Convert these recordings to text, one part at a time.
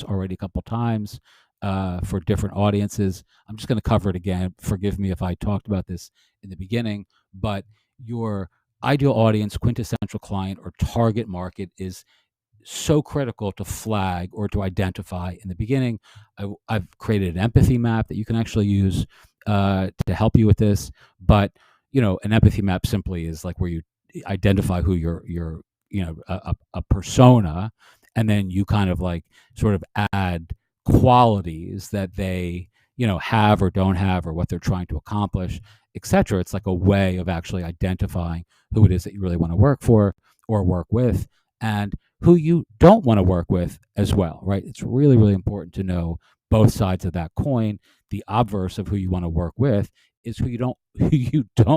already a couple times for different audiences. I'm just going to cover it again. Forgive me if I talked about this in the beginning, but your ideal audience, quintessential client, or target market is so critical to flag or to identify in the beginning. I've created an empathy map that you can actually use to help you with this. But an empathy map simply is like where you identify who your a persona, and then you kind of like sort of add qualities that they have or don't have, or what they're trying to accomplish, etc. It's like a way of actually identifying who it is that you really want to work for or work with, and who you don't want to work with as well, right? It's really, really important to know both sides of that coin. The obverse of who you want to work with is who you don't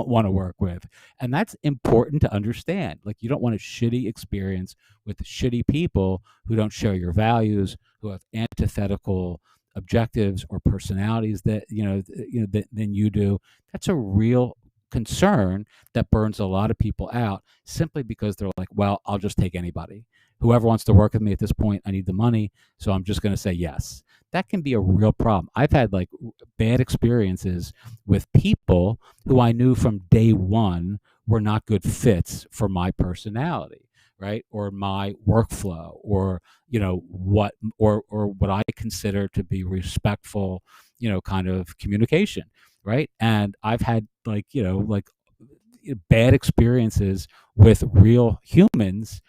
want to work with. And that's important to understand. Like, you don't want a shitty experience with shitty people who don't share your values, who have antithetical objectives or personalities that than you do. That's a real concern that burns a lot of people out, simply because they're like, well, I'll just take anybody. Whoever wants to work with me at this point, I need the money, so I'm just going to say yes. That can be a real problem. I've had like bad experiences with people who I knew from day one were not good fits for my personality, right? Or my workflow, or what I consider to be respectful, kind of communication, right? And I've had like bad experiences with real humans,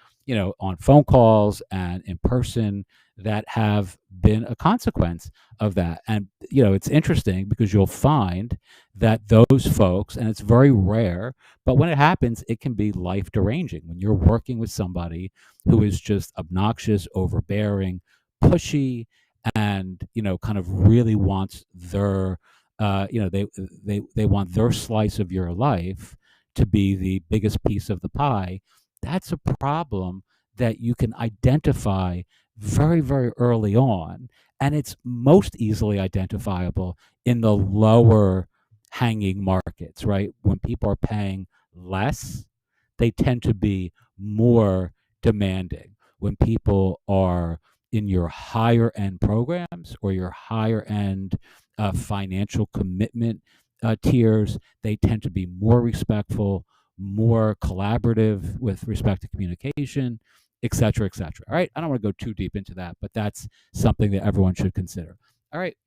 on phone calls and in person, that have been a consequence of that. And, it's interesting because you'll find that those folks, and it's very rare, but when it happens, it can be life deranging when you're working with somebody who is just obnoxious, overbearing, pushy, and, kind of really wants their, they want their slice of your life to be the biggest piece of the pie. That's a problem that you can identify very, very early on. And it's most easily identifiable in the lower hanging markets, right? When people are paying less, they tend to be more demanding. When people are in your higher end programs or your higher end financial commitment tiers, they tend to be more respectful, more collaborative with respect to communication, et cetera, et cetera. All right. I don't want to go too deep into that, but that's something that everyone should consider. All right.